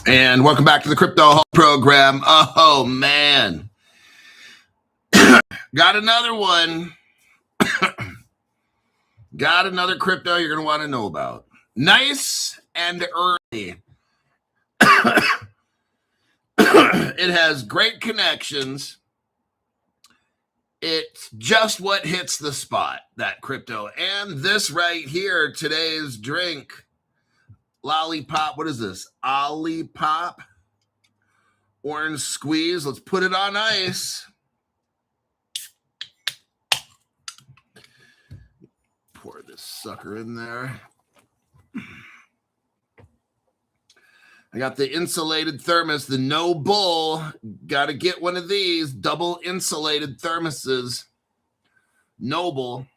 And welcome back to the Crypto Hall program. Oh, man. Got another one. Got another crypto you're going to want to know about. Nice and early. It has great connections. It's just what hits the spot, that crypto. And this right here, today's drink. Lollipop, what is this? Olipop? Orange squeeze. Let's put it on ice. Pour this sucker in there. I got the insulated thermos, the No Bull. Got to get one of these double insulated thermoses. Noble.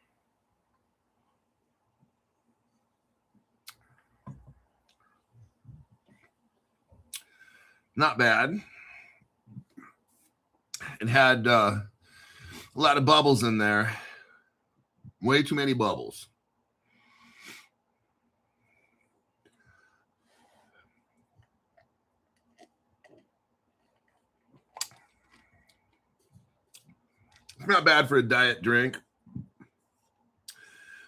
Not bad. It had a lot of bubbles in there. Way too many bubbles. It's not bad for a diet drink.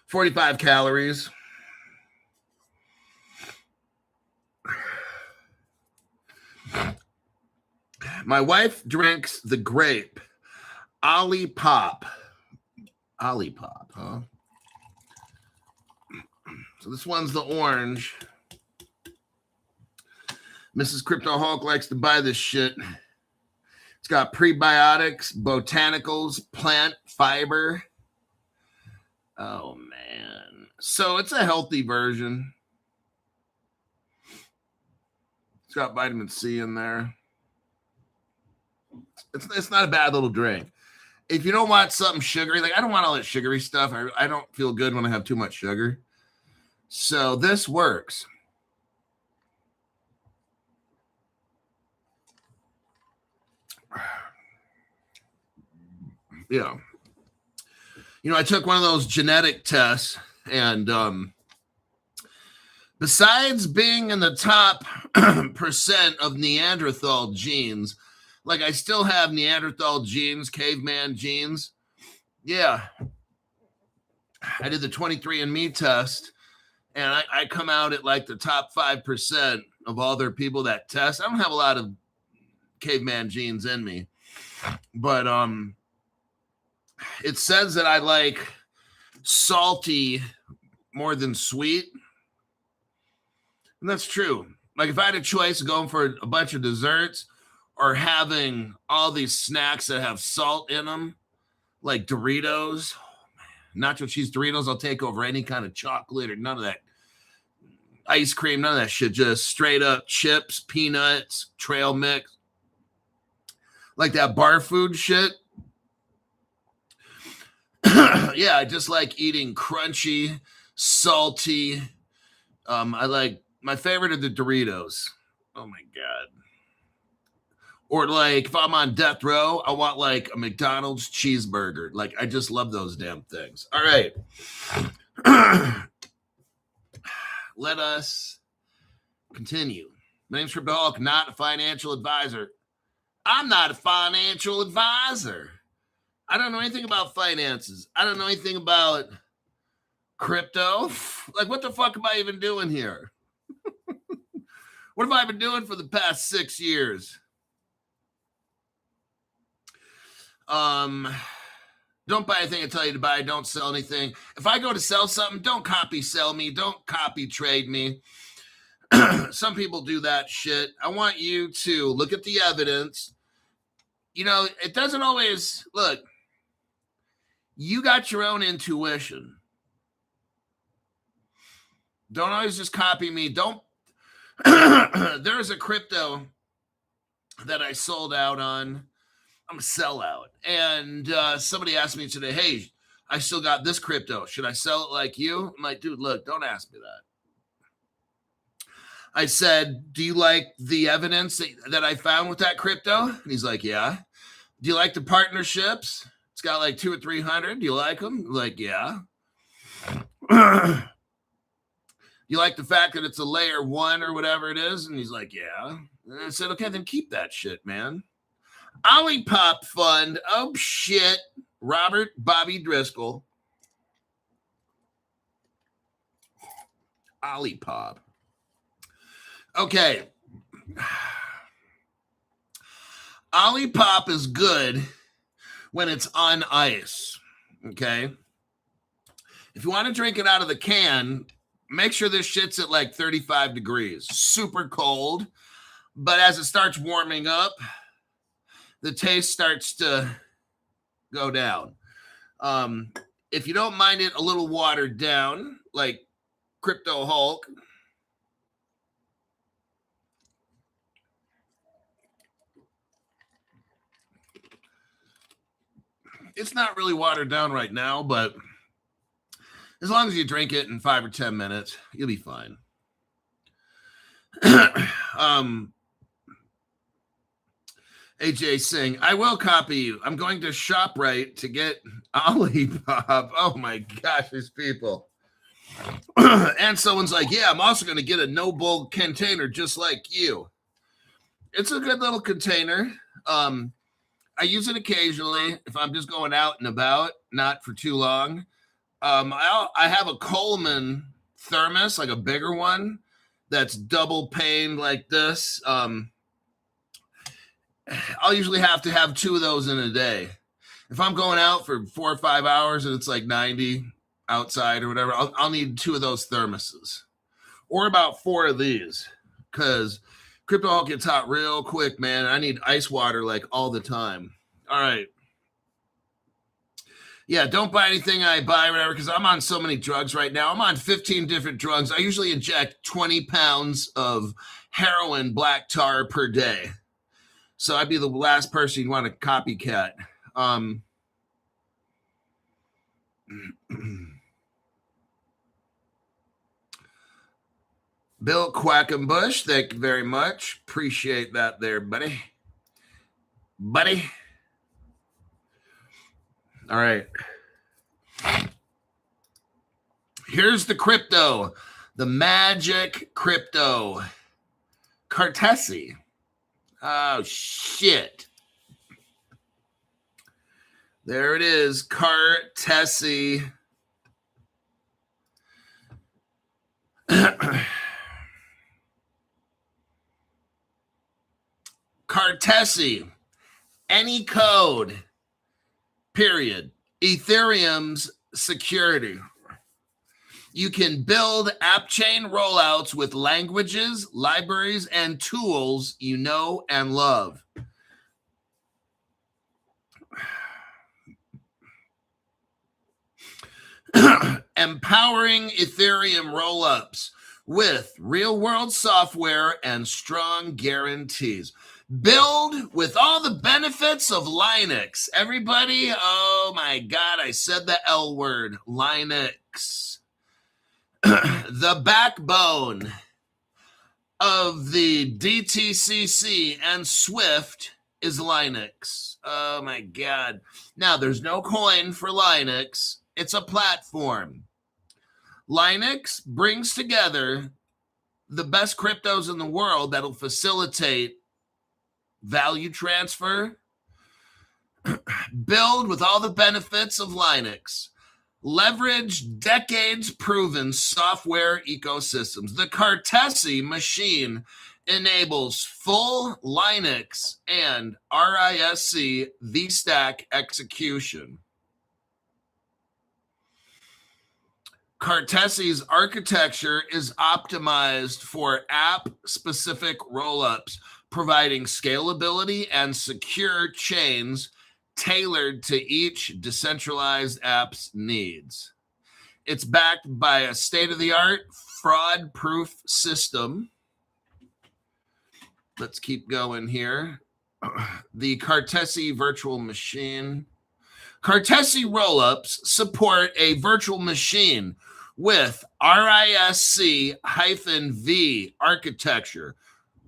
45 calories. My wife drinks the grape. Olipop. Olipop, huh? So this one's the orange. Mrs. Crypto Hulk likes to buy this shit. It's got prebiotics, botanicals, plant fiber. Oh, man. So it's a healthy version. It's got vitamin C in there. It's not a bad little drink. If you don't want something sugary, like I don't want all that sugary stuff. I don't feel good when I have too much sugar. So this works. Yeah. You know, I took one of those genetic tests, and besides being in the top percent of Neanderthal genes, like I still have Neanderthal genes, caveman genes. Yeah. I did the 23andMe test, and I come out at like the top 5% of all their people that test. I don't have a lot of caveman genes in me, but it says that I like salty more than sweet. And that's true. Like if I had a choice of going for a bunch of desserts or having all these snacks that have salt in them, like Doritos, nacho cheese Doritos, I'll take over any kind of chocolate or none of that ice cream, none of that shit. Just straight up chips, peanuts, trail mix, like that bar food shit. Yeah, I just like eating crunchy, salty. I like, my favorite are the Doritos. Oh my God. Or like if I'm on death row, I want like a McDonald's cheeseburger. Like I just love those damn things. All right. Let us continue. My name's Crypto Hulk, not a financial advisor. I'm not a financial advisor. I don't know anything about finances. I don't know anything about crypto. Like what the fuck am I even doing here? What have I been doing for the past 6 years? Don't buy anything I tell you to buy. Don't sell anything. If I go to sell something, don't copy sell me. Don't copy trade me. Some people do that shit. I want you to look at the evidence. You know, it doesn't always look. You got your own intuition. Don't always just copy me. Don't. There's a crypto that I sold out on. I'm a sellout. And somebody asked me today, hey, I still got this crypto. Should I sell it like you? I'm like, dude, look, don't ask me that. I said, do you like the evidence that I found with that crypto? And he's like, yeah. Do you like the partnerships? It's got like 200 or 300. Do you like them? I'm like, yeah. Do You like the fact that it's a layer 1 or whatever it is? And he's like, yeah. And I said, okay, then keep that shit, man. Olipop Fund. Oh, shit. Robert Bobby Driscoll. Olipop. Okay. Olipop is good when it's on ice. Okay. If you want to drink it out of the can, make sure this shit's at like 35 degrees. Super cold. But as it starts warming up, the taste starts to go down. If you don't mind it a little watered down, like Crypto Hulk, it's not really watered down right now, but as long as you drink it in 5 or 10 minutes, you'll be fine. AJ Singh, I will copy you. I'm going to ShopRite to get Olipop. Oh my gosh, these people. And someone's like, yeah, I'm also going to get a no-bull container just like you. It's a good little container. I use it occasionally if I'm just going out and about, not for too long. I have a Coleman thermos, like a bigger one, that's double paned like this. I'll usually have to have 2 of those in a day. If I'm going out for 4 or 5 hours and it's like 90 outside or whatever, I'll need 2 of those thermoses or about 4 of these because Crypto Hulk gets hot real quick, man. I need ice water like all the time. All right. Yeah, don't buy anything I buy, whatever, because I'm on so many drugs right now. I'm on 15 different drugs. I usually inject 20 pounds of heroin black tar per day. So I'd be the last person you'd want to copycat. Bill Quackenbush, thank you very much. Appreciate that there, buddy. All right. Here's the crypto. The magic crypto. Cartesi. Oh, shit. There it is. Cartesi. Cartesi. Any code. Period. Ethereum's security. You can build app chain rollouts with languages, libraries, and tools you know and love. Empowering Ethereum rollups with real-world software and strong guarantees. Build with all the benefits of Linux. Everybody, oh my God, I said the L word, Linux. The backbone of the DTCC and Swift is Linux. Oh my God. Now, there's no coin for Linux. It's a platform. Linux brings together the best cryptos in the world that'll facilitate value transfer. Build with all the benefits of Linux. Leverage decades-proven software ecosystems. The Cartesi machine enables full Linux and RISC VStack execution. Cartesi's architecture is optimized for app-specific rollups, providing scalability and secure chains tailored to each decentralized app's needs. It's backed by a state-of-the-art fraud-proof system. Let's keep going here. The Cartesi virtual machine. Cartesi rollups support a virtual machine with RISC-V architecture,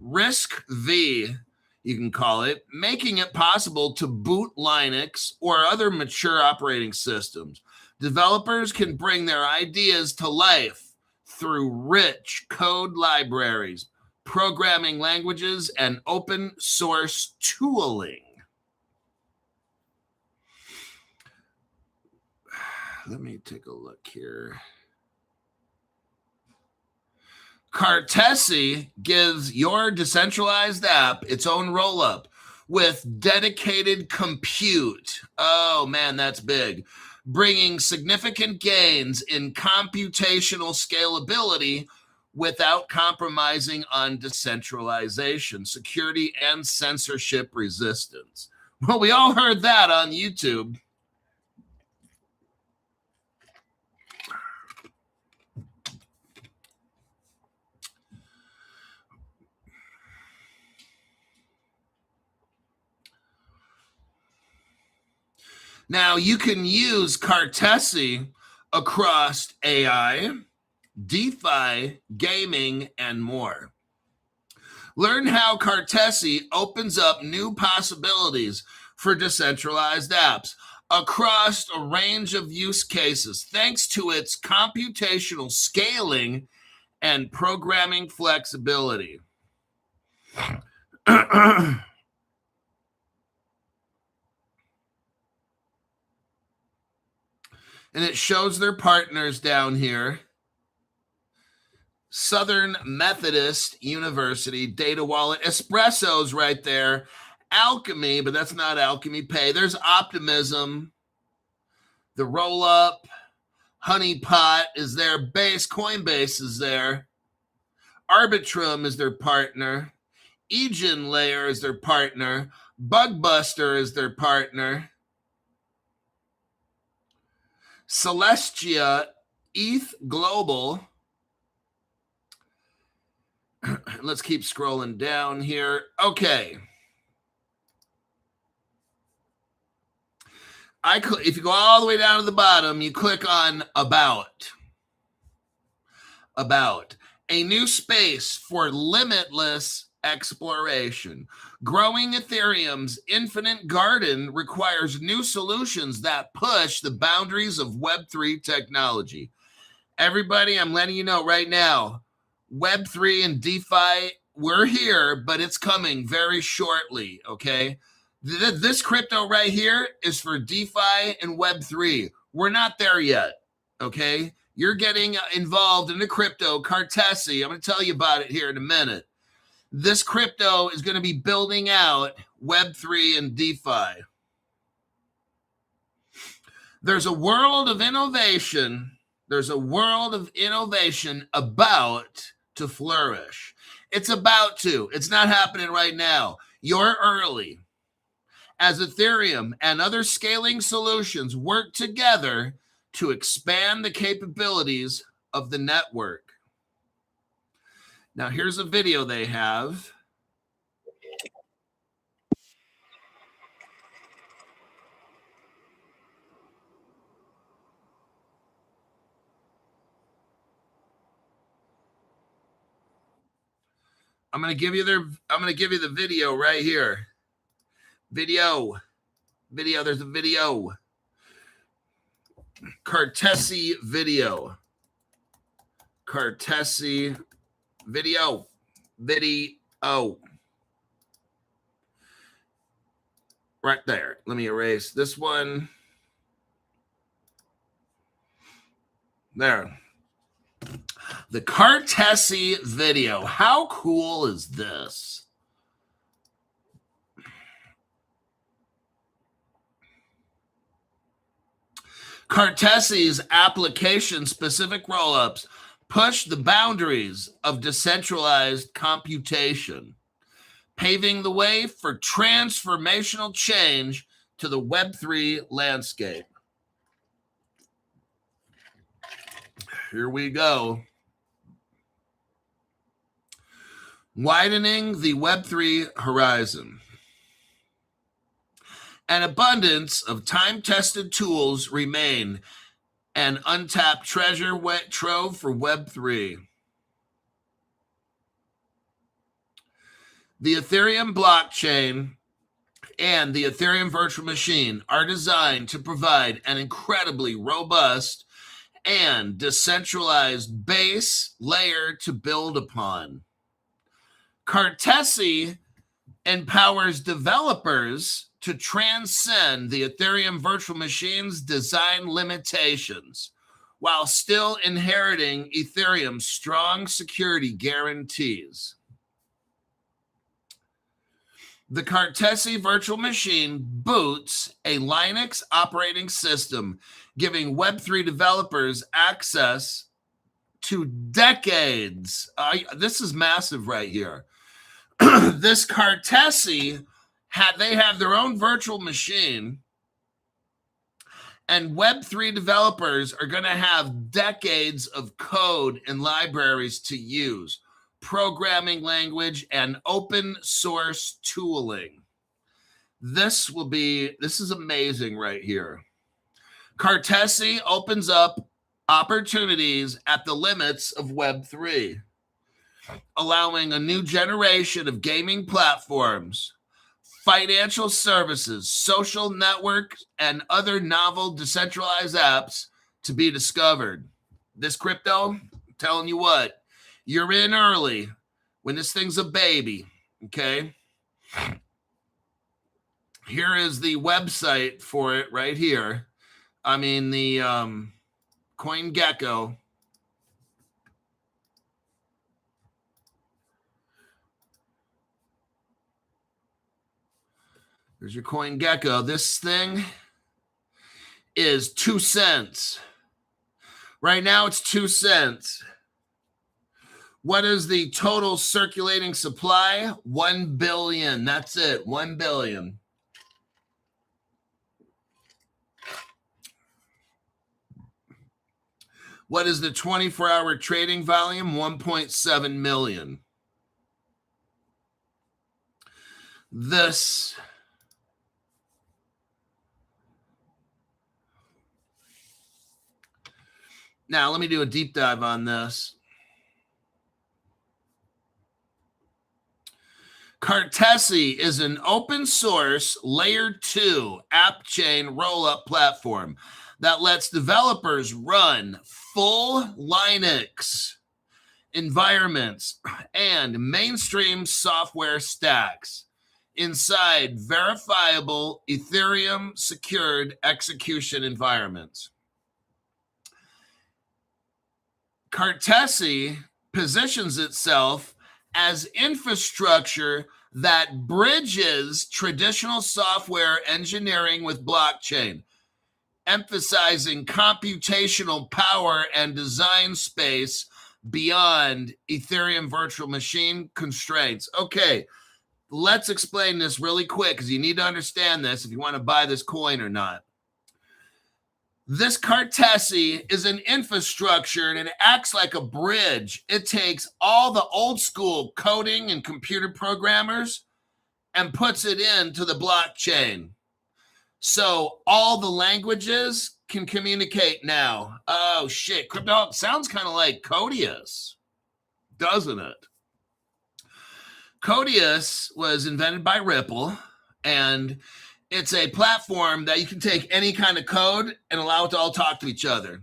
RISC-V, you can call it, making it possible to boot Linux or other mature operating systems. Developers can bring their ideas to life through rich code libraries, programming languages, and open source tooling. Let me take a look here. Cartesi gives your decentralized app its own rollup with dedicated compute. Oh man, that's big. Bringing significant gains in computational scalability without compromising on decentralization, security, and censorship resistance. Well, we all heard that on YouTube. Now, you can use Cartesi across AI, DeFi, gaming, and more. Learn how Cartesi opens up new possibilities for decentralized apps across a range of use cases thanks to its computational scaling and programming flexibility. And it shows their partners down here. Southern Methodist University, Data Wallet, Espresso's right there. Alchemy, but that's not Alchemy Pay. There's Optimism. The Rollup. Honeypot is there. Base, Coinbase is there. Arbitrum is their partner. Egen Layer is their partner. Bugbuster is their partner. Celestia, ETH Global. Let's keep scrolling down here. Okay. If you go all the way down to the bottom, you click on About. About. A new space for limitless exploration. Growing Ethereum's infinite garden requires new solutions that push the boundaries of Web3 technology. Everybody, I'm letting you know right now, Web3 and DeFi, we're here, but it's coming very shortly, okay? This crypto right here is for DeFi and Web3. We're not there yet, okay? You're getting involved in the crypto, Cartesi. I'm going to tell you about it here in a minute. This crypto is going to be building out Web3 and DeFi. There's a world of innovation. There's a world of innovation about to flourish. It's about to. It's not happening right now. You're early. As Ethereum and other scaling solutions work together to expand the capabilities of the network. Now, here's a video they have. I'm going to give you the video right here. Video. There's a video. Cartesi video. Cartesi video. Right there. Let me erase this one. There. The Cartesi video. How cool is this? Cartesi's application-specific rollups push the boundaries of decentralized computation, paving the way for transformational change to the Web3 landscape. Here we go. Widening the Web3 horizon. An abundance of time-tested tools remain an untapped treasure trove for Web3. The Ethereum blockchain and the Ethereum virtual machine are designed to provide an incredibly robust and decentralized base layer to build upon. Cartesi empowers developers to transcend the Ethereum virtual machine's design limitations while still inheriting Ethereum's strong security guarantees. The Cartesi virtual machine boots a Linux operating system, giving Web3 developers access to decades. This is massive right here. This Cartesi, they have their own virtual machine, and Web3 developers are going to have decades of code and libraries to use, programming language, and open source tooling. This is amazing right here. Cartesi opens up opportunities at the limits of Web3, allowing a new generation of gaming platforms, financial services, social networks, and other novel decentralized apps to be discovered. This crypto, I'm telling you what, you're in early when this thing's a baby, okay? Here is the website for it right here. I mean, the CoinGecko. There's your CoinGecko. This thing is 2 cents. Right now, it's 2 cents. What is the total circulating supply? 1 billion. That's it. 1 billion. What is the 24-hour trading volume? 1.7 million. This now, let me do a deep dive on this. Cartesi is an open source layer 2 app chain rollup platform that lets developers run full Linux environments and mainstream software stacks inside verifiable Ethereum secured execution environments. Cartesi positions itself as infrastructure that bridges traditional software engineering with blockchain, emphasizing computational power and design space beyond Ethereum virtual machine constraints. Okay, let's explain this really quick because you need to understand this if you want to buy this coin or not. This Cartesi is an infrastructure and it acts like a bridge. It takes all the old school coding and computer programmers and puts it into the blockchain. So all the languages can communicate now. Oh, shit. Crypto sounds kind of like Codius, doesn't it? Codius was invented by Ripple, and it's a platform that you can take any kind of code and allow it to all talk to each other.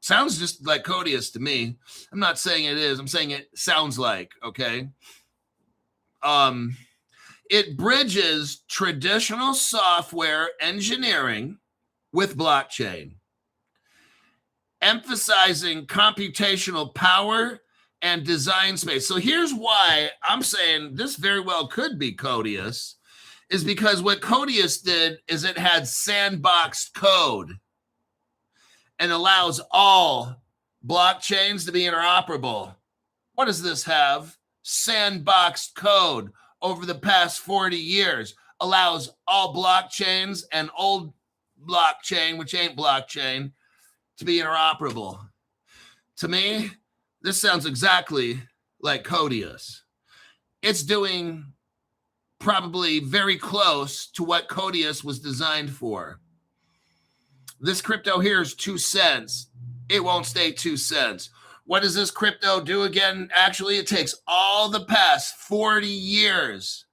Sounds just like Codius to me. I'm not saying it is. I'm saying it sounds like, okay? It bridges traditional software engineering with blockchain, emphasizing computational power and design space. So here's why I'm saying this very well could be Codius, is because what Codius did is it had sandboxed code and allows all blockchains to be interoperable. What does this have? Sandboxed code over the past 40 years allows all blockchains and old blockchain, which ain't blockchain, to be interoperable. To me, this sounds exactly like Codius. It's doing probably very close to what Codius was designed for. This crypto here is 2 cents. It won't stay 2 cents. What does this crypto do again? Actually, it takes all the past 40 years,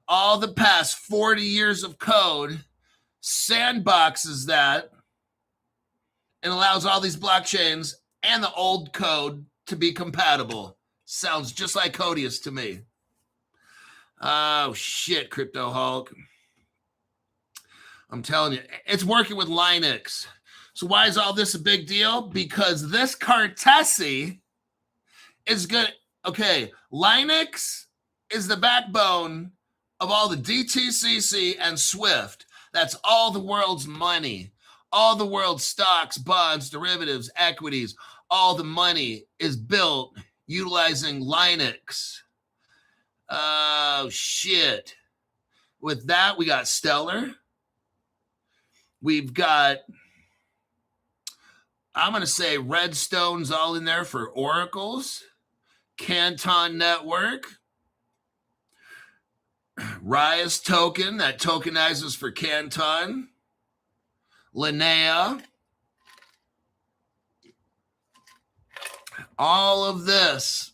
of code, sandboxes that, and allows all these blockchains and the old code to be compatible. Sounds just like Codius to me. Oh, shit, Crypto Hulk. I'm telling you, it's working with Linux. So why is all this a big deal? Because this Cartesi is good. Okay, Linux is the backbone of all the DTCC and Swift. That's all the world's money. All the world's stocks, bonds, derivatives, equities, all the money is built utilizing Linux. Oh, shit. With that, we got Stellar. We've got, I'm going to say Redstone's all in there for oracles. Canton Network. Rise token, that tokenizes for Canton. Linnea. All of this.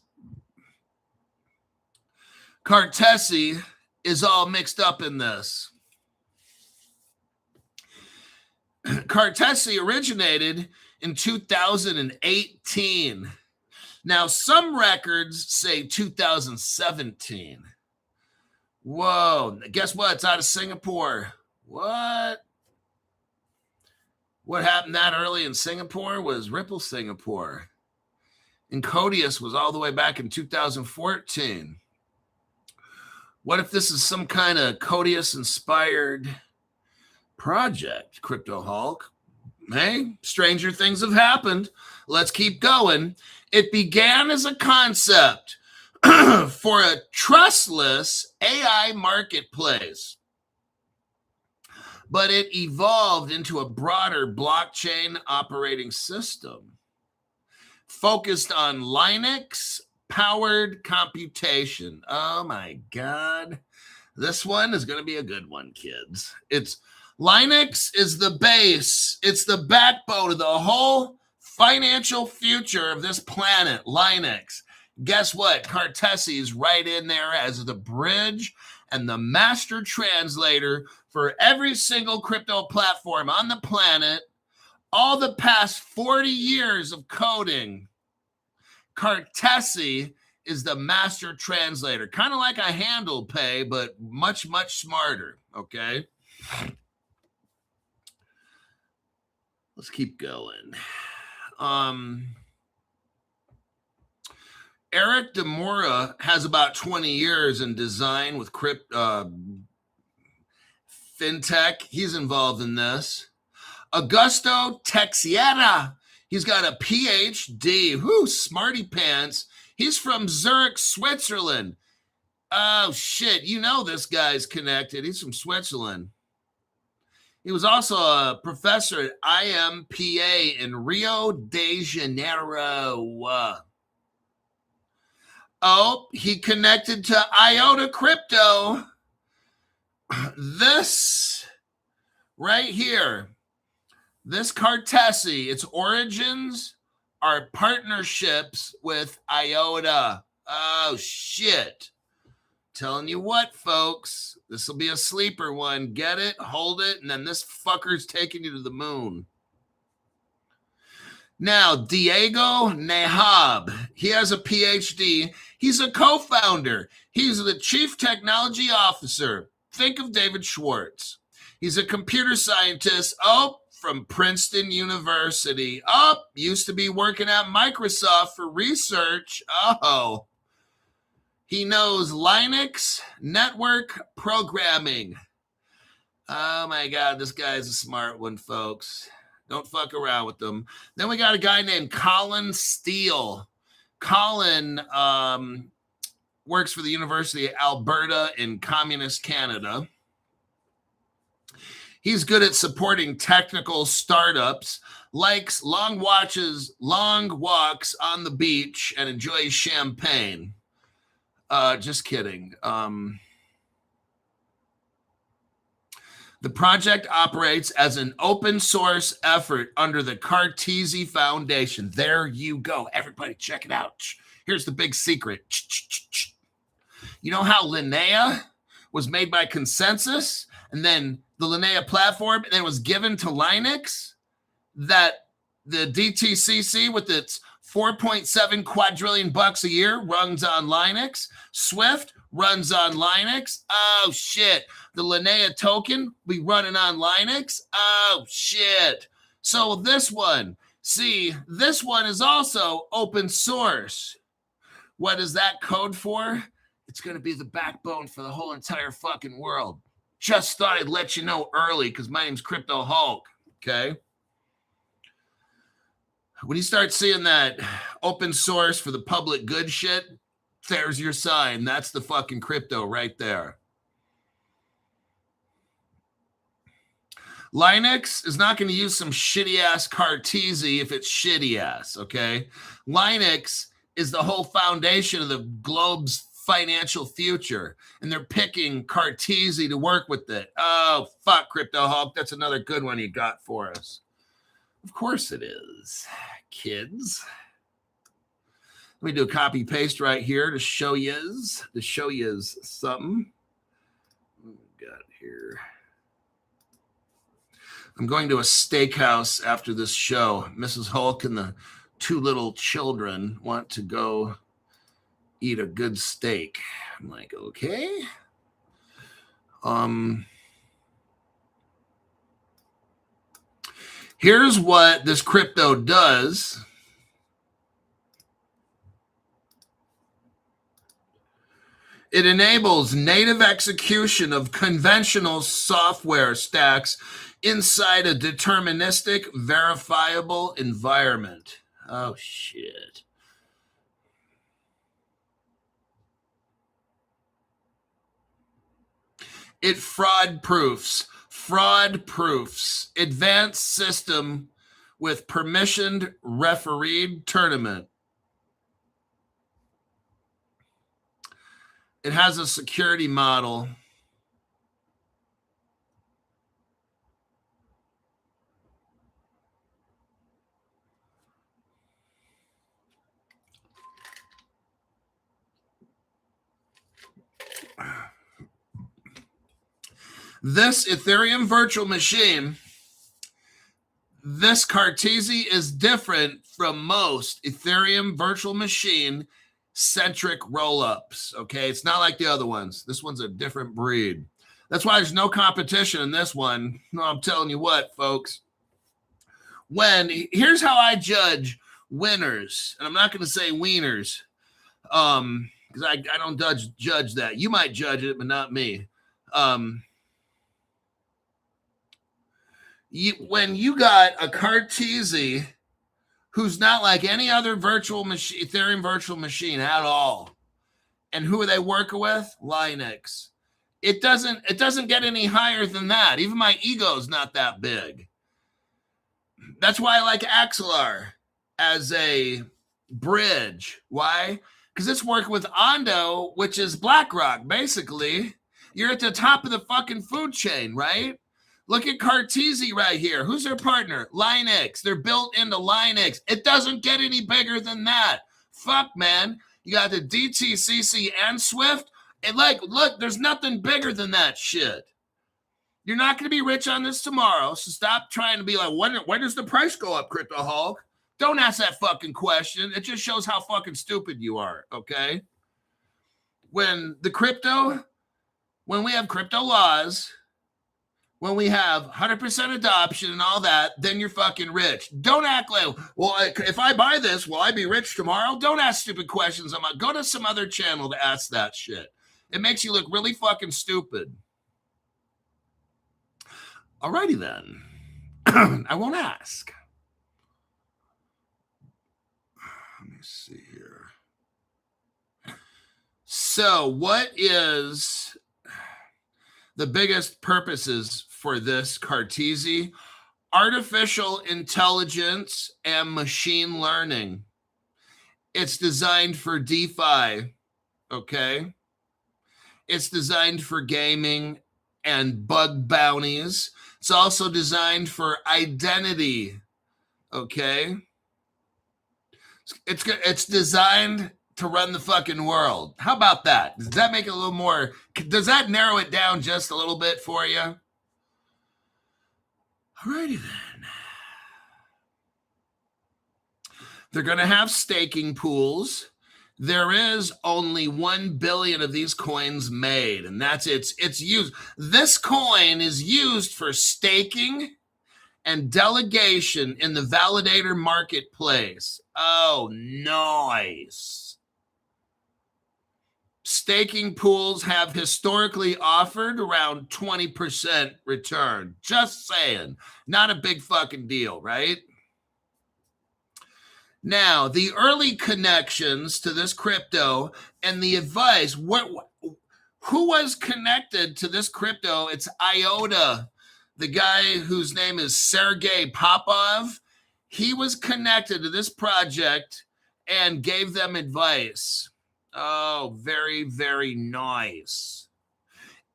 Cartesi is all mixed up in this. Cartesi originated in 2018. Now, some records say 2017. Whoa, guess what? It's out of Singapore. What? What happened that early in Singapore was Ripple Singapore. And Codius was all the way back in 2014. What if this is some kind of Codius-inspired project, Crypto Hulk? Hey, stranger things have happened. Let's keep going. It began as a concept for a trustless AI marketplace, but it evolved into a broader blockchain operating system focused on Linux-powered computation. Oh my God. This one is going to be a good one, kids. Linux is the base. It's the backbone of the whole financial future of this planet, Linux. Guess what? Cartesi is right in there as the bridge and the master translator for every single crypto platform on the planet. All the past 40 years of coding, Cartesi is the master translator. Kind of like a handle pay, but much, much smarter, okay? Let's keep going. Eric DeMora has about 20 years in design with fintech. He's involved in this. Augusto Texiera, he's got a PhD. Whoo, smarty pants. He's from Zurich, Switzerland. Oh, shit. You know this guy's connected. He's from Switzerland. He was also a professor at IMPA in Rio de Janeiro. Oh, he connected to IOTA Crypto. This right here, this Cartesi, its origins are partnerships with IOTA. Oh, shit. Telling you what, folks, this will be a sleeper one. Get it, hold it, and then this fucker's taking you to the moon. Now, Diego Nahab, he has a PhD. He's a co-founder. He's the chief technology officer. Think of David Schwartz. He's a computer scientist, from Princeton University. Used to be working at Microsoft for research. He knows Linux network programming. Oh my God, this guy's a smart one, folks. Don't fuck around with them. Then we got a guy named Colin Steele. Colin works for the University of Alberta in communist Canada. He's good at supporting technical startups, likes long walks on the beach, and enjoys champagne. Just kidding. The project operates as an open source effort under the Cartesi Foundation. There you go. Everybody check it out. Here's the big secret. You know how Linnea was made by consensus, and then the Linnea platform, and then it was given to Linux? That The DTCC with its 4.7 quadrillion bucks a year runs on Linux. Swift runs on Linux. Oh, shit. The Linnea token be running on Linux. Oh, shit. So this one, see, this one is also open source. What is that code for? It's going to be the backbone for the whole entire fucking world. Just thought I'd let you know early because my name's Crypto Hulk, okay? When you start seeing that open source for the public good shit, there's your sign. That's the fucking crypto right there. Linux is not going to use some shitty-ass Cartesi if it's shitty-ass, okay? Linux is the whole foundation of the globe's financial future, and they're picking Cartesi to work with it. Oh, fuck, Crypto Hulk. That's another good one you got for us. Of course it is, kids. Let me do a copy paste right here to show yous something. What we got here? I'm going to a steakhouse after this show. Mrs. Hulk and the two little children want to go eat a good steak. I'm like, okay. Here's what this crypto does. It enables native execution of conventional software stacks inside a deterministic, verifiable environment. Oh, shit. It fraud proofs advanced system with permissioned refereed tournament. It has a security model. This Ethereum virtual machine, this Cartesi is different from most Ethereum virtual machine centric rollups. Okay, it's not like the other ones. This one's a different breed. That's why there's no competition in this one. No, I'm telling you what, folks. Here's how I judge winners, and I'm not going to say wieners, because I don't judge that. You might judge it, but not me. When you got a Cartesi who's not like any other virtual machine, Ethereum virtual machine at all, and who are they working with? Linux. It doesn't get any higher than that. Even my ego's not that big. That's why I like Axelar as a bridge. Why? Because it's working with Ondo, which is BlackRock. Basically, you're at the top of the fucking food chain, right? Look at Cartesi right here. Who's their partner? Linux. They're built into Linux. It doesn't get any bigger than that. Fuck, man. You got the DTCC and Swift. And look, there's nothing bigger than that shit. You're not going to be rich on this tomorrow, so stop trying to be like, when does the price go up, Crypto Hulk? Don't ask that fucking question. It just shows how fucking stupid you are, okay? When we have crypto laws, when we have 100% adoption and all that, then you're fucking rich. Don't act like, well, if I buy this, will I be rich tomorrow? Don't ask stupid questions. Go to some other channel to ask that shit. It makes you look really fucking stupid. Alrighty then. I won't ask. Let me see here. So what is the biggest purposes for this Cartesi? Artificial intelligence and machine learning. It's designed for DeFi, okay? It's designed for gaming and bug bounties. It's also designed for identity, okay? It's designed to run the fucking world. How about that? Does that make it a little more, does that narrow it down just a little bit for you? Alrighty then. They're going to have staking pools. There is only 1 billion of these coins made, and that's it's used. This coin is used for staking and delegation in the validator marketplace. Oh, nice. Staking pools have historically offered around 20% return. Just saying. Not a big fucking deal, right? Now, the early connections to this crypto and the advice, who was connected to this crypto? It's IOTA, the guy whose name is Sergey Popov. He was connected to this project and gave them advice. Oh, very, very nice.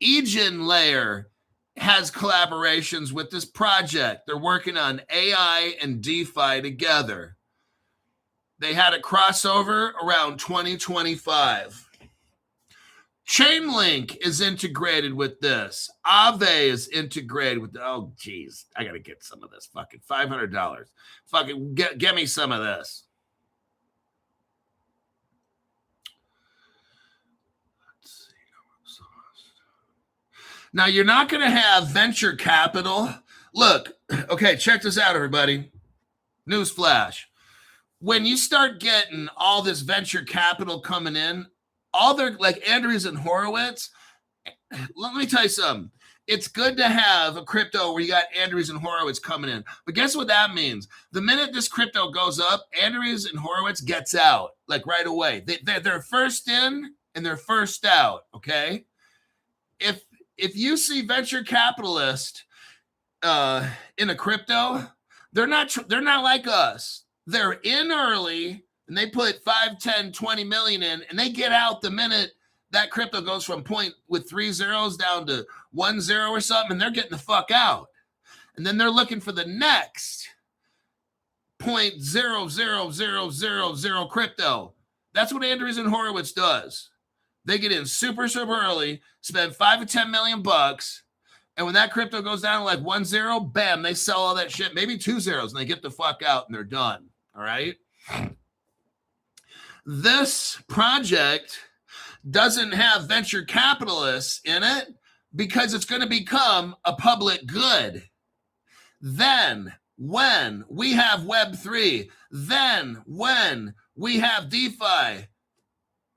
Egen Layer has collaborations with this project. They're working on AI and DeFi together. They had a crossover around 2025. Chainlink is integrated with this. Aave is integrated with oh, geez. I got to get some of this. Fucking $500. Fucking get me some of this. Let's see. Now, you're not going to have venture capital. Look, okay, check this out, everybody. Newsflash. When you start getting all this venture capital coming in, all their like Andreessen and Horowitz, let me tell you something. It's good to have a crypto where you got Andreessen and Horowitz coming in. But guess what that means? The minute this crypto goes up, Andreessen and Horowitz gets out like right away. They're first in and they're first out, okay? If you see venture capitalist in a crypto, they're not like us. They're in early and they put 5, 10, 20 million in and they get out the minute that crypto goes from point with 3 zeros down to 1 0 or something, and they're getting the fuck out. And then they're looking for the next 0.00000 crypto. That's what Andreessen Horowitz does. They get in super, super early, spend 5 to 10 million bucks. And when that crypto goes down to like 1 0, bam, they sell all that shit, maybe 2 zeros, and they get the fuck out and they're done. All right. This project doesn't have venture capitalists in it because it's going to become a public good. Then when we have Web3, then when we have DeFi,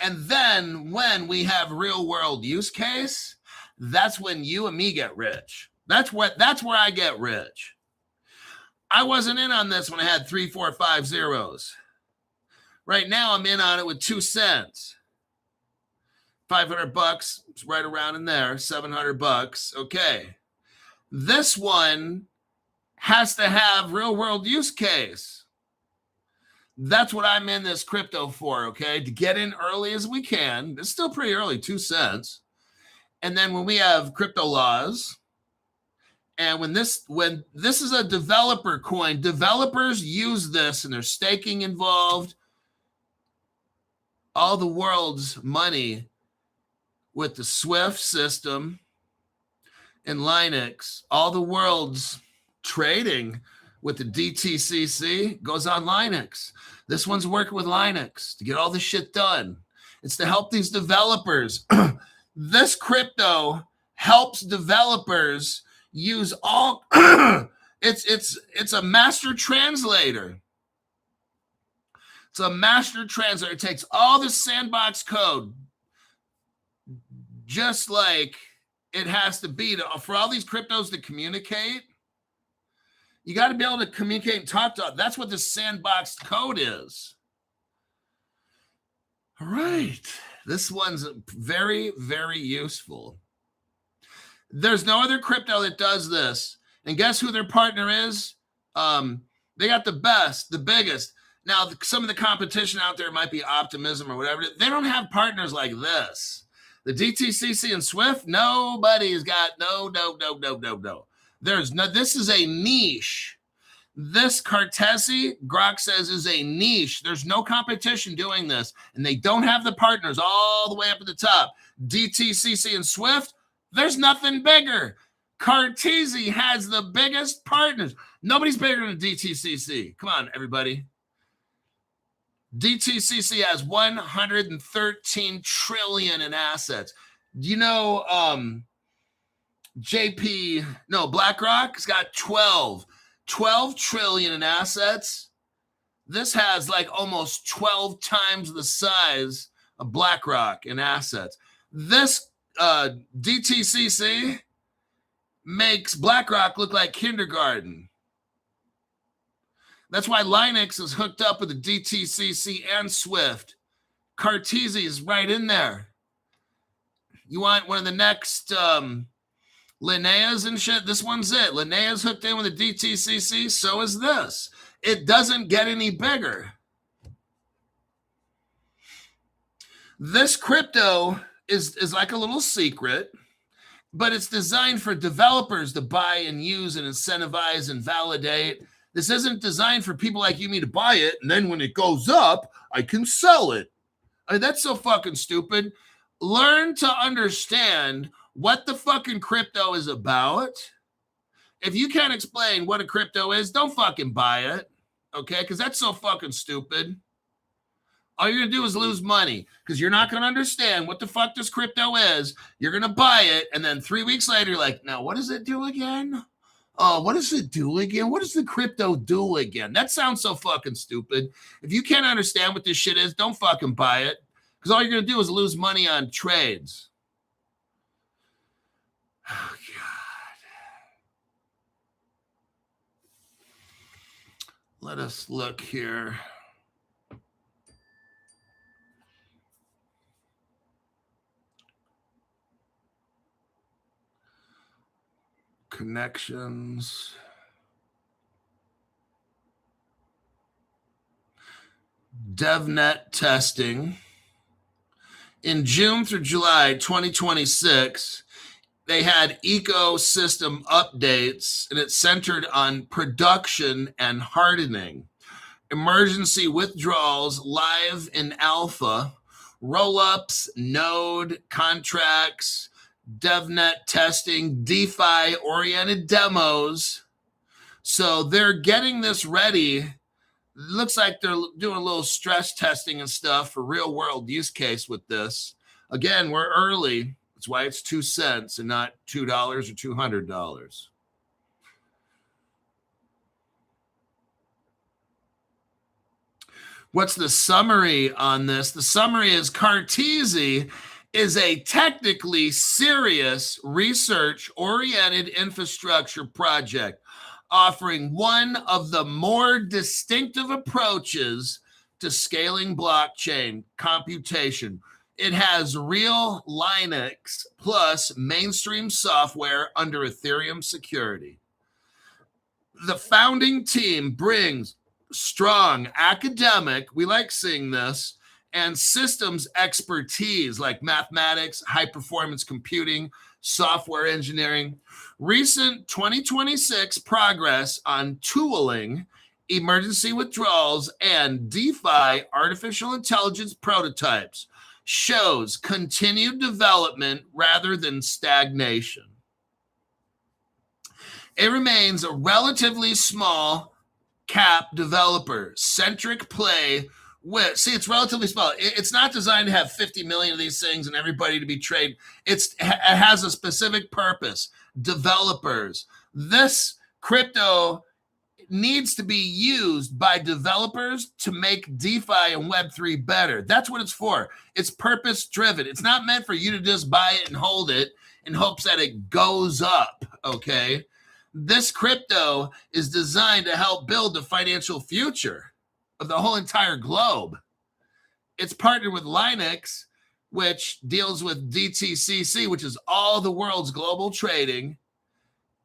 and then when we have real world use case, that's when you and me get rich. That's where I get rich. I wasn't in on this when I had 3, 4, 5 zeros. Right now I'm in on it with 2 cents. $500, it's right around in there, $700. Okay. This one has to have real world use case. That's what I'm in this crypto for, okay? To get in early as we can. It's still pretty early, 2 cents. And then when we have crypto laws, and when this is a developer coin, developers use this and there's staking involved. All the world's money with the Swift system and Linux, all the world's trading with the DTCC goes on Linux. This one's working with Linux to get all this shit done. It's to help these developers. This crypto helps developers use all it's a master translator. It's a master translator. It takes all the sandbox code, just like it has to be for all these cryptos to communicate. You got to be able to communicate and talk to. That's what the sandbox code is. All right. This one's very, very useful. There's no other crypto that does this. And guess who their partner is? They got the best, the biggest. Now, some of the competition out there might be Optimism or whatever. They don't have partners like this. The DTCC and Swift, nobody's got no. There's no, this is a niche. This Cartesi, Grok says, is a niche. There's no competition doing this. And they don't have the partners all the way up at the top. DTCC and Swift, there's nothing bigger. Cartesi has the biggest partners. Nobody's bigger than DTCC. Come on, everybody. DTCC has 113 trillion in assets. Do you know BlackRock's got 12 trillion in assets. This has like almost 12 times the size of BlackRock in assets. This DTCC makes BlackRock look like kindergarten. That's why Linux is hooked up with the DTCC and Swift. Cartesi is right in there. You want one of the next Linneas and shit? This one's it. Linnea's hooked in with the DTCC. So is this. It doesn't get any bigger. This crypto is like a little secret, but it's designed for developers to buy and use and incentivize and validate. This isn't designed for people like you and me to buy it, and then when it goes up, I can sell it. I mean, that's so fucking stupid. Learn to understand what the fucking crypto is about. If you can't explain what a crypto is, don't fucking buy it, okay? Because that's so fucking stupid. All you're going to do is lose money because you're not going to understand what the fuck this crypto is. You're going to buy it, and then 3 weeks later, you're like, now, what does it do again? What does it do again? What does the crypto do again? That sounds so fucking stupid. If you can't understand what this shit is, don't fucking buy it because all you're going to do is lose money on trades. Oh, God. Let us look here. Connections. DevNet testing. In June through July 2026, they had ecosystem updates, and it centered on production and hardening. Emergency withdrawals live in alpha, roll-ups, node contracts, DevNet testing, DeFi-oriented demos. So they're getting this ready. It looks like they're doing a little stress testing and stuff for real-world use case with this. Again, we're early. That's why it's 2 cents and not $2 or $200. What's the summary on this? The summary is Cartesi is a technically serious research-oriented infrastructure project offering one of the more distinctive approaches to scaling blockchain computation. It has real Linux plus mainstream software under Ethereum security. The founding team brings strong academic, we like seeing this, and systems expertise like mathematics, high-performance computing, software engineering. Recent 2026 progress on tooling, emergency withdrawals, and DeFi artificial intelligence prototypes shows continued development rather than stagnation. It remains a relatively small cap developer, centric play with, it's relatively small. It's not designed to have 50 million of these things and everybody to be traded. It has a specific purpose. Developers. This crypto needs to be used by developers to make DeFi and Web3 better. That's what it's for. It's purpose driven. It's not meant for you to just buy it and hold it in hopes that it goes up, okay? This crypto is designed to help build the financial future of the whole entire globe. It's partnered with Linux, which deals with DTCC, which is all the world's global trading.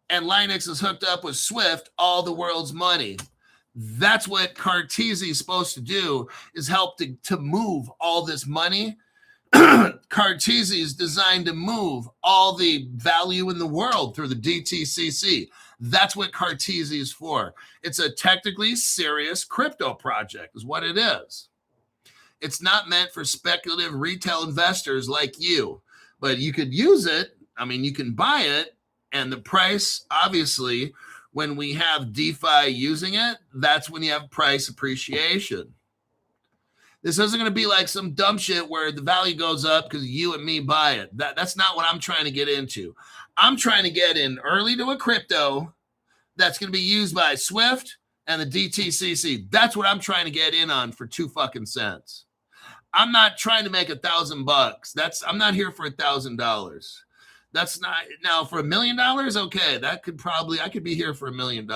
And Linux is hooked up with Swift, all the world's money. That's what Cartesi is supposed to do, is help to move all this money. Cartesi is designed to move all the value in the world through the DTCC. That's what Cartesi is for. It's a technically serious crypto project is what it is. It's not meant for speculative retail investors like you, but you could use it. I mean, you can buy it, and the price, obviously, when we have DeFi using it, that's when you have price appreciation. This isn't going to be like some dumb shit where the value goes up because you and me buy it. That's not what I'm trying to get into. I'm trying to get in early to a crypto that's going to be used by Swift and the DTCC. That's what I'm trying to get in on for 2 fucking cents. I'm not trying to make $1,000. I'm not here for $1,000. That's not now for $1 million. Okay, I could be here for $1 million.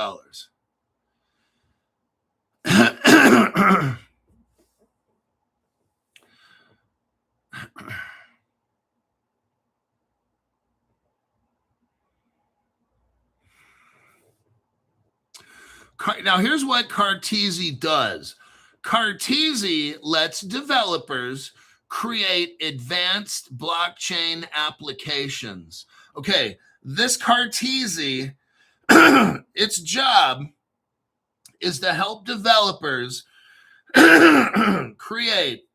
Now, here's what Cartesi does. Cartesi lets developers create advanced blockchain applications. Okay, this Cartesi, its job is to help developers create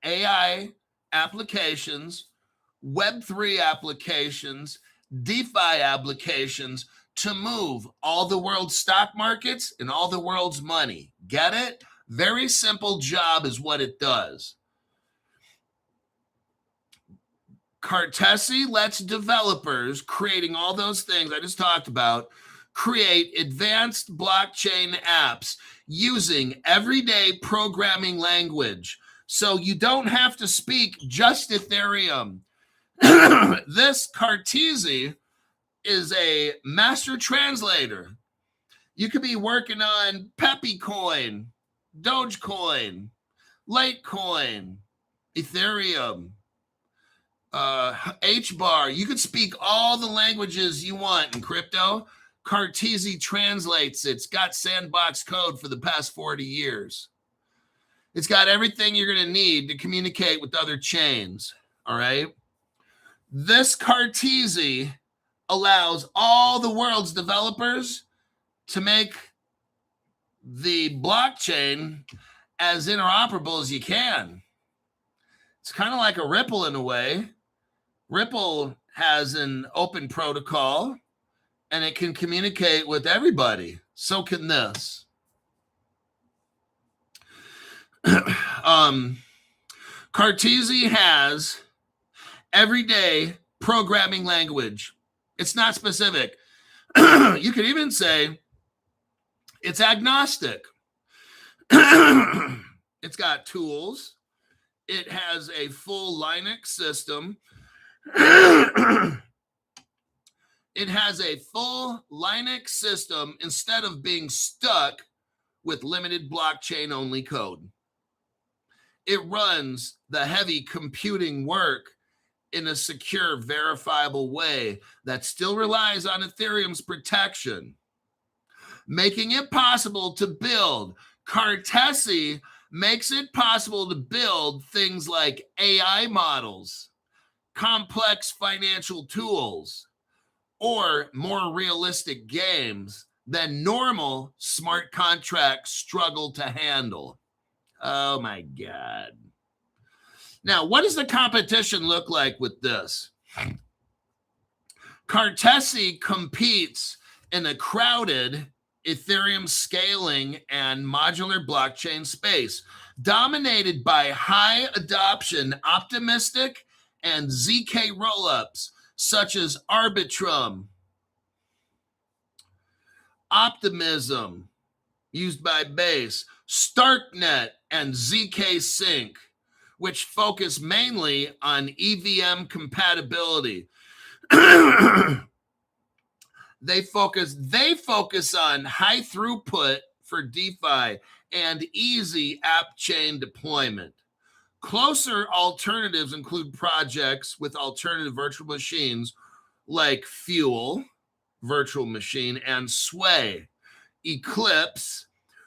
AI applications, Web3 applications, DeFi applications to move all the world's stock markets and all the world's money. Get it? Very simple job is what it does. Cartesi lets developers creating all those things I just talked about create advanced blockchain apps using everyday programming language. So you don't have to speak just Ethereum. This Cartesi is a master translator. You could be working on Peppy Coin, Dogecoin, Litecoin, Ethereum, HBAR. You could speak all the languages you want in crypto. Cartesi translates it. It's got sandbox code for the past 40 years. It's got everything you're going to need to communicate with other chains. All right. This Cartesi allows all the world's developers to make the blockchain as interoperable as you can. It's kind of like a Ripple in a way. Ripple has an open protocol and it can communicate with everybody. So can this. Cartesi has everyday programming language. It's not specific. You could even say it's agnostic. It's got tools. It has a full Linux system. It has a full Linux system instead of being stuck with limited blockchain only code. It runs the heavy computing work in a secure, verifiable way that still relies on Ethereum's protection, making it possible to build. Cartesi makes it possible to build things like AI models, complex financial tools, or more realistic games than normal smart contracts struggle to handle. Oh my God. Now, what does the competition look like with this? Cartesi competes in a crowded Ethereum scaling and modular blockchain space, dominated by high adoption, optimistic, and ZK rollups, such as Arbitrum, Optimism, used by Base, Starknet, and ZK Sync, which focus mainly on EVM compatibility. They focus on high throughput for DeFi and easy app chain deployment. Closer alternatives include projects with alternative virtual machines like Fuel virtual machine and Sway, Eclipse,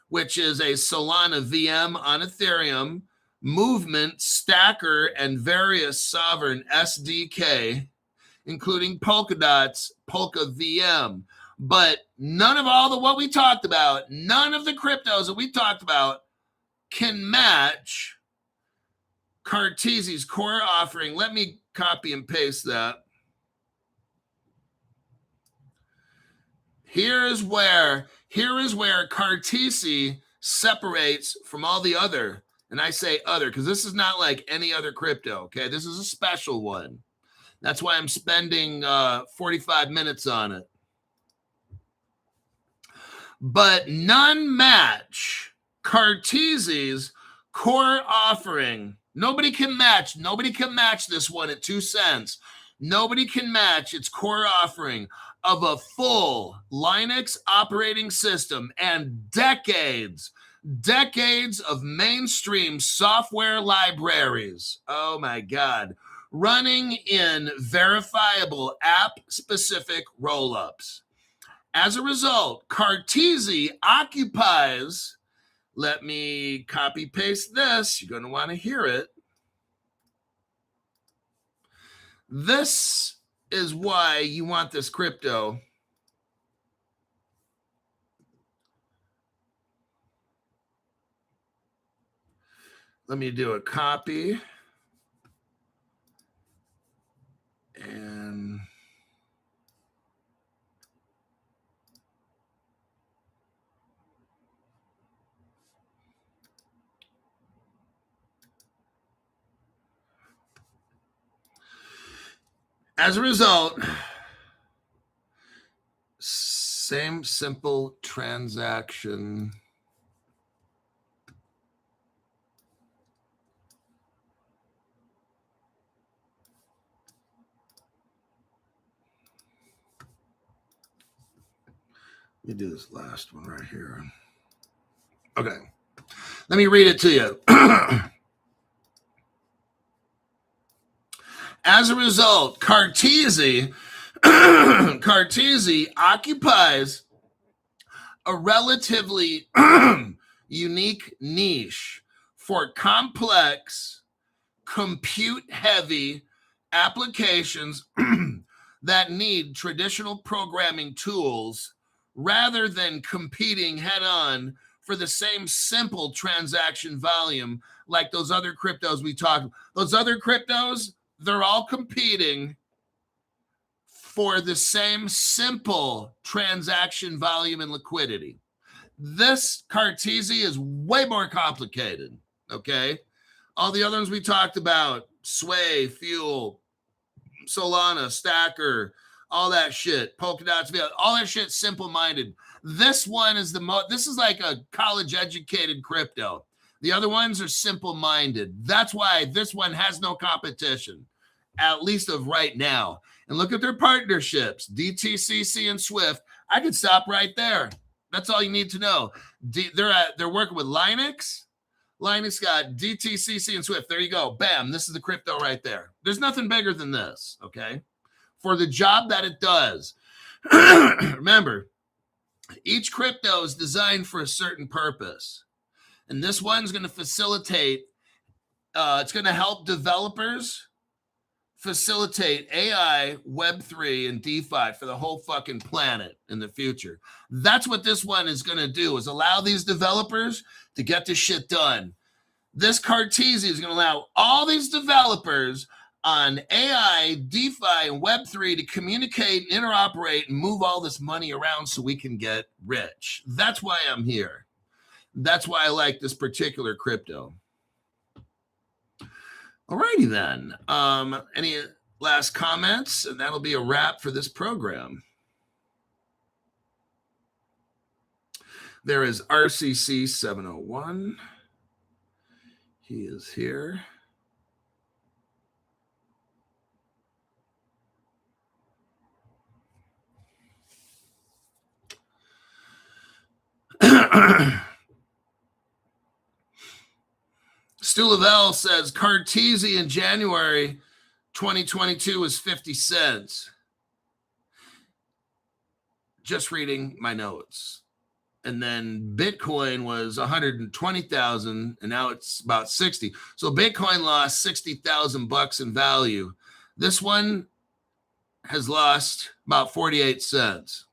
which is a Solana VM on Ethereum, Movement, Stacker, and various sovereign SDK, including Polkadot's Polka VM. But none of what we talked about, none of the cryptos that we talked about can match Cartesi's core offering. Let me copy and paste that. Here is where Cartesi separates from all the other And I say other because this is not like any other crypto, okay? This is a special one. That's why I'm spending 45 minutes on it. But none match Carteesi's core offering. Nobody can match this one at 2 cents. Nobody can match its core offering of a full Linux operating system and decades of mainstream software libraries. Oh my God. Running in verifiable app-specific rollups. As a result, Carteesi occupies, let me copy paste this. You're going to want to hear it. This is why you want this crypto. Let me do a copy. And as a result, same simple transaction. Let me do this last one right here. Okay. Let me read it to you. As a result, Carteesi occupies a relatively unique niche for complex, compute-heavy applications that need traditional programming tools rather than competing head-on for the same simple transaction volume like those other cryptos we talked about. Those other cryptos, they're all competing for the same simple transaction volume and liquidity. This Carteesi is way more complicated, okay? All the other ones we talked about, Sway, Fuel, Solana, Stacker, all that shit, Polkadot's, all that shit simple-minded. This one is this is like a college-educated crypto. The other ones are simple-minded. That's why this one has no competition, at least of right now. And look at their partnerships, DTCC and Swift. I could stop right there. That's all you need to know. They're working with Linux. Linux got DTCC and Swift. There you go. Bam. This is the crypto right there. There's nothing bigger than this, okay? For the job that it does. Remember, each crypto is designed for a certain purpose. And this one's going to facilitate, it's going to help developers facilitate AI, Web3, and DeFi for the whole fucking planet in the future. That's what this one is going to do, is allow these developers to get this shit done. This Carteesi is going to allow all these developers on AI, DeFi, and Web3 to communicate, interoperate, and move all this money around so we can get rich. That's why I'm here. That's why I like this particular crypto. Alrighty then. Any last comments? And that'll be a wrap for this program. There is RCC 701. He is here. Stu Lavelle says Carteesi in January 2022 was 50 cents. Just reading my notes. And then Bitcoin was 120,000 and now it's about 60. So Bitcoin lost 60,000 bucks in value. This one has lost about 48 cents.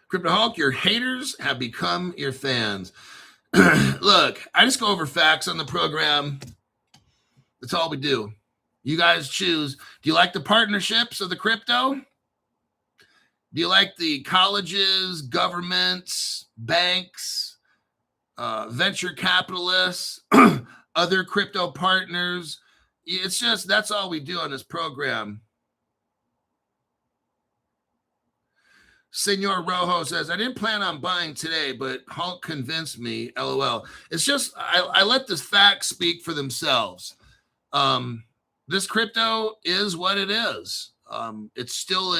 Crypto Hulk, your haters have become your fans. Look, I just go over facts on the program. That's all we do. You guys choose. Do you like the partnerships of the crypto? Do you like the colleges, governments, banks, venture capitalists, other crypto partners? It's just, that's all we do on this program. Senor Rojo says, I didn't plan on buying today, but Hulk convinced me. LOL. It's just, I let the facts speak for themselves. This crypto is what it is. It's still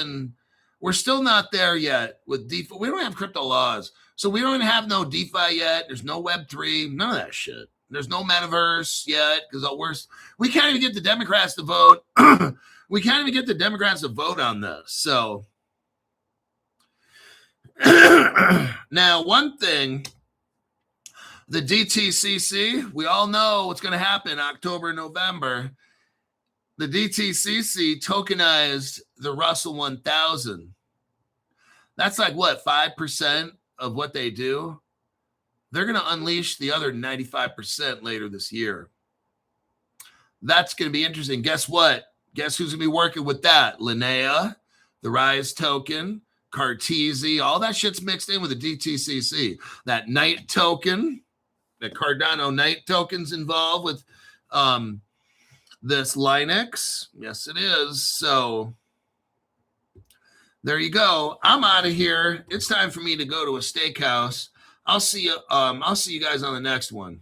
we're still not there yet with DeFi. We don't have crypto laws. So we don't even have no DeFi yet. There's no Web3, none of that shit. There's no metaverse yet because we can't even get the Democrats to vote. We can't even get the Democrats to vote on this. So now, one thing, the DTCC, we all know what's going to happen October, November. The DTCC tokenized the Russell 1000. That's like what, 5% of what they do? They're going to unleash the other 95% later this year. That's going to be interesting. Guess what? Guess who's going to be working with that? Linnea, the Rise token, Cartesi, all that shit's mixed in with the DTCC. That Knight token, the Cardano Knight token's involved with this Linux. Yes, it is. So there you go. I'm out of here. It's time for me to go to a steakhouse. I'll see you guys on the next one.